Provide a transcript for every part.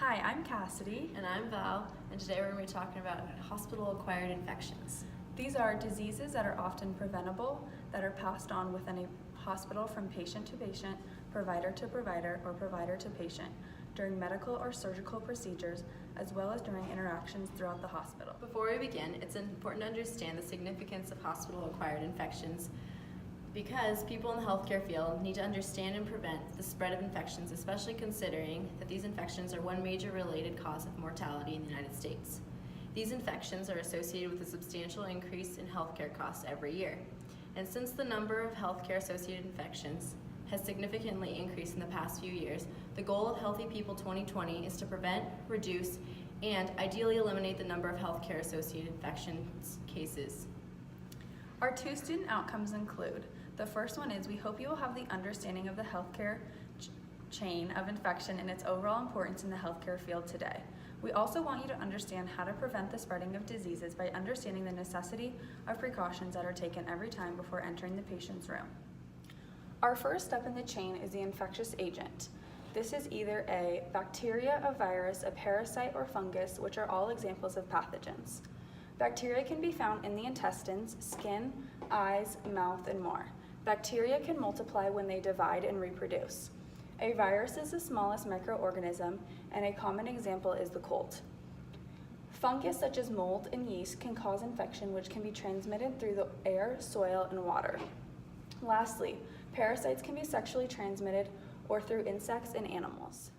Hi, I'm Cassidy. And I'm Val, and today we're going to be talking about hospital-acquired infections. These are diseases that are often preventable, that are passed on within a hospital from patient to patient, provider to provider, or provider to patient, during medical or surgical procedures, as well as during interactions throughout the hospital. Before we begin, it's important to understand the significance of hospital-acquired infections because people in the healthcare field need to understand and prevent the spread of infections, especially considering that these infections are one major related cause of mortality in the United States. These infections are associated with a substantial increase in healthcare costs every year. And since the number of healthcare-associated infections has significantly increased in the past few years, the goal of Healthy People 2020 is to prevent, reduce, and ideally eliminate the number of healthcare-associated infections cases. Our two student outcomes include, the first one is we hope you will have the understanding of the healthcare chain of infection and its overall importance in the healthcare field today. We also want you to understand how to prevent the spreading of diseases by understanding the necessity of precautions that are taken every time before entering the patient's room. Our first step in the chain is the infectious agent. This is either a bacteria, a virus, a parasite, or fungus, which are all examples of pathogens. Bacteria can be found in the intestines, skin, eyes, mouth, and more. Bacteria can multiply when they divide and reproduce. A virus is the smallest microorganism, and a common example is the cold. Fungus such as mold and yeast can cause infection, which can be transmitted through the air, soil, and water. Lastly, parasites can be sexually transmitted or through insects and animals.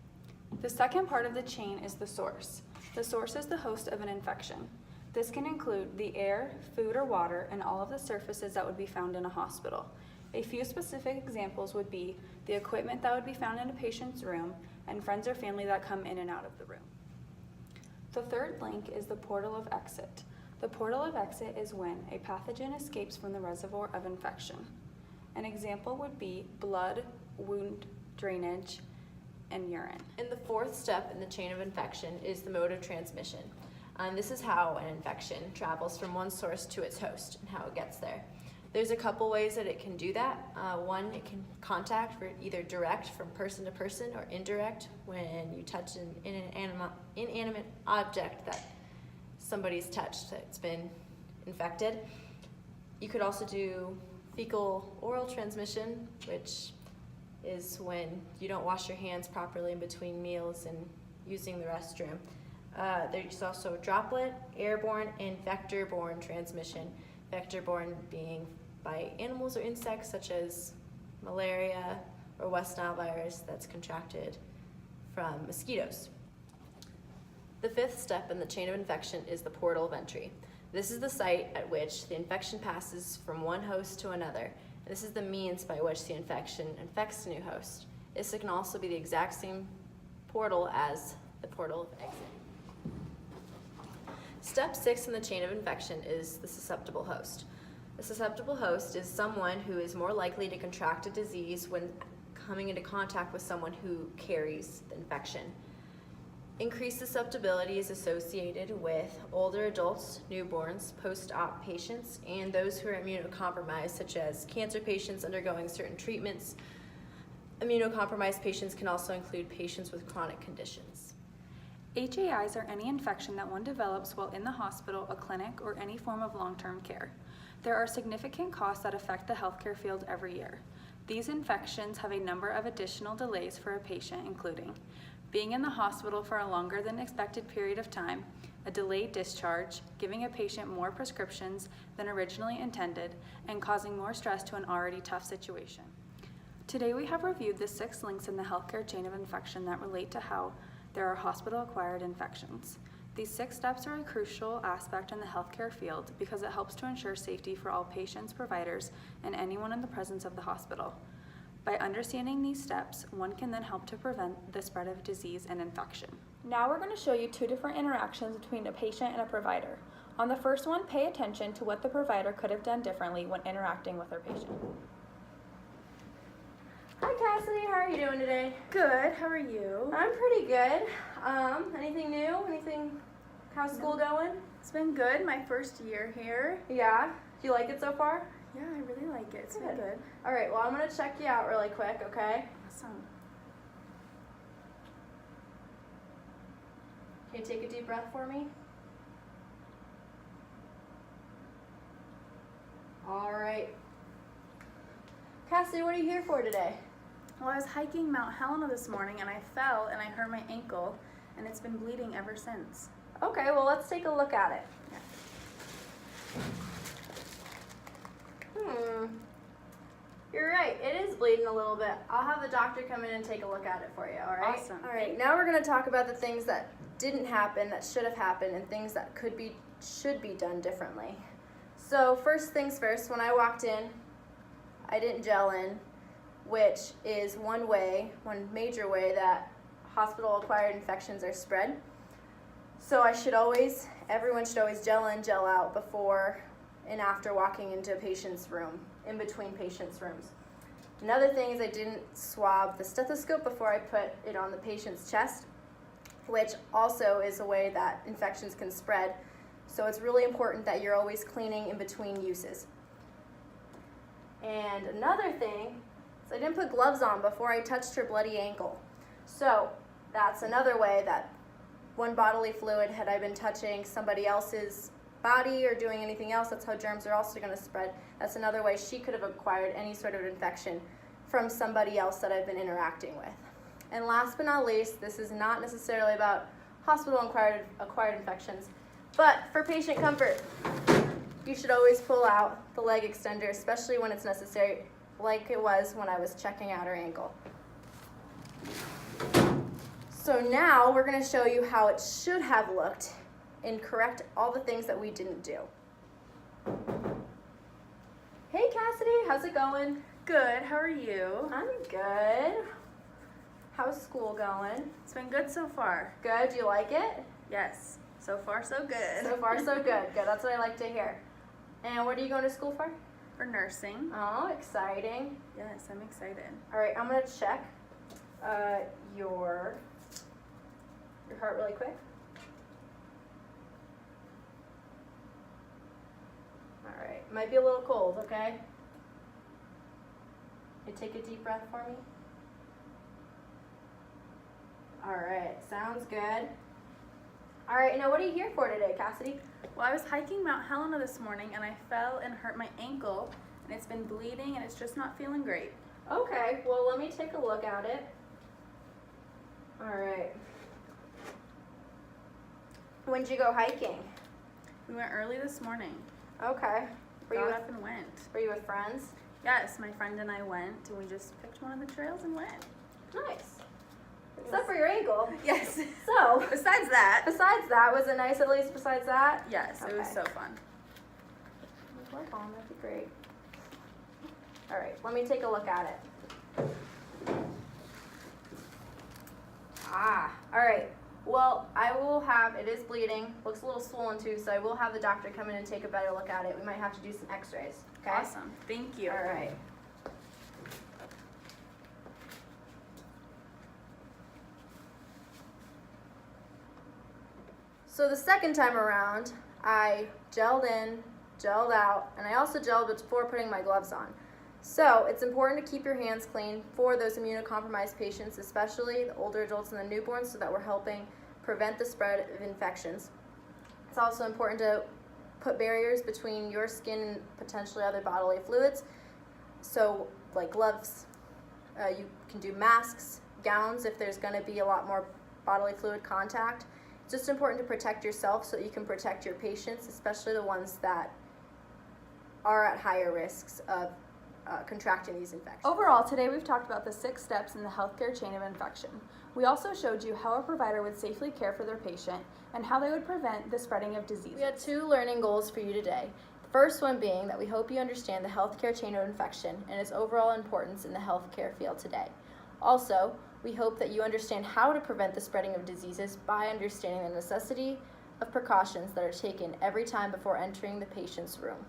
The second part of the chain is the source. The source is the host of an infection. This can include the air, food, or water, and all of the surfaces that would be found in a hospital. A few specific examples would be the equipment that would be found in a patient's room and friends or family that come in and out of the room. The third link is the portal of exit. The portal of exit is when a pathogen escapes from the reservoir of infection. An example would be blood, wound drainage, and urine. And the fourth step in the chain of infection is the mode of transmission. This is how an infection travels from one source to its host and how it gets there. There's a couple ways that it can do that. One, it can contact for either direct from person to person or indirect when you touch an inanimate object that somebody's touched that's been infected. You could also do fecal oral transmission, which is when you don't wash your hands properly in between meals and using the restroom. There's also droplet, airborne, and vector-borne transmission. Vector-borne being by animals or insects such as malaria or West Nile virus that's contracted from mosquitoes. The fifth step in the chain of infection is the portal of entry. This is the site at which the infection passes from one host to another. This is the means by which the infection infects a new host. This can also be the exact same portal as the portal of exit. Step 6 in the chain of infection is the susceptible host. The susceptible host is someone who is more likely to contract a disease when coming into contact with someone who carries the infection. Increased susceptibility is associated with older adults, newborns, post-op patients, and those who are immunocompromised, such as cancer patients undergoing certain treatments. Immunocompromised patients can also include patients with chronic conditions. HAIs are any infection that one develops while in the hospital, a clinic, or any form of long-term care. There are significant costs that affect the healthcare field every year. These infections have a number of additional delays for a patient, including being in the hospital for a longer than expected period of time, a delayed discharge, giving a patient more prescriptions than originally intended, and causing more stress to an already tough situation. Today we have reviewed the 6 links in the healthcare chain of infection that relate to how there are hospital-acquired infections. These 6 steps are a crucial aspect in the healthcare field because it helps to ensure safety for all patients, providers, and anyone in the presence of the hospital. By understanding these steps, one can then help to prevent the spread of disease and infection. Now we're going to show you 2 different interactions between a patient and a provider. On the first one, pay attention to what the provider could have done differently when interacting with their patient. Hi Cassidy, how are you doing today? Good, how are you? I'm pretty good. Anything new? How's school going? It's been good, my first year here. Yeah? Do you like it so far? Yeah, I really like it. It's been good. All right, well, I'm going to check you out really quick, okay? Awesome. you take a deep breath for me? All right. Cassidy, what are you here for today? Well, I was hiking Mount Helena this morning and I fell and I hurt my ankle and it's been bleeding ever since. Okay, well, let's take a look at it. You're right, it is bleeding a little bit. I'll have the doctor come in and take a look at it for you, all right? Awesome. All right, now we're gonna talk about the things that didn't happen, that should have happened, and things that should be done differently. So first things first, when I walked in, I didn't gel in, which is one major way that hospital-acquired infections are spread. So everyone should always gel in, gel out before and after walking into a patient's room, in between patients' rooms. Another thing is I didn't swab the stethoscope before I put it on the patient's chest, which also is a way that infections can spread. So it's really important that you're always cleaning in between uses. And another thing is I didn't put gloves on before I touched her bloody ankle. So that's another way that one bodily fluid, had I been touching somebody else's body or doing anything else, that's how germs are also going to spread. That's another way she could have acquired any sort of infection from somebody else that I've been interacting with. And last but not least, this is not necessarily about hospital-acquired infections, but for patient comfort, you should always pull out the leg extender, especially when it's necessary, like it was when I was checking out her ankle. So now we're going to show you how it should have looked and correct all the things that we didn't do. Hey Cassidy, how's it going? Good, how are you? I'm good. How's school going? It's been good so far. Good, you like it? Yes, so far so good. So far so good. Good, that's what I like to hear. And what are you going to school for? For nursing. Oh, exciting. Yes, I'm excited. All right, I'm going to check your heart really quick. All right, might be a little cold, okay? You take a deep breath for me. All right, sounds good. All right, now what are you here for today, Cassidy? Well, I was hiking Mount Helena this morning and I fell and hurt my ankle and it's been bleeding and it's just not feeling great. Okay, well, let me take a look at it. All right. When'd you go hiking? We went early this morning. Okay. Got up and went. Were you with friends? Yes, my friend and I went and we just picked one of the trails and went. Nice. Except for your ankle. Yes. So, Besides that. was it nice at least besides that? Yes, it was Okay. so fun. Work on, that'd be great. All right, let me take a look at it. All right. Well, it is bleeding, looks a little swollen too, so I will have the doctor come in and take a better look at it. We might have to do some x-rays, okay? Awesome, thank you. All right. So the second time around, I gelled in, gelled out, and I also gelled before putting my gloves on. So it's important to keep your hands clean for those immunocompromised patients, especially the older adults and the newborns, so that we're helping prevent the spread of infections. It's also important to put barriers between your skin and potentially other bodily fluids. So like gloves, you can do masks, gowns if there's going to be a lot more bodily fluid contact. It's just important to protect yourself so that you can protect your patients, especially the ones that are at higher risks of contracting these infections. Overall, today we've talked about the 6 steps in the healthcare chain of infection. We also showed you how a provider would safely care for their patient and how they would prevent the spreading of diseases. We had 2 learning goals for you today. The first one being that we hope you understand the healthcare chain of infection and its overall importance in the healthcare field today. Also, we hope that you understand how to prevent the spreading of diseases by understanding the necessity of precautions that are taken every time before entering the patient's room.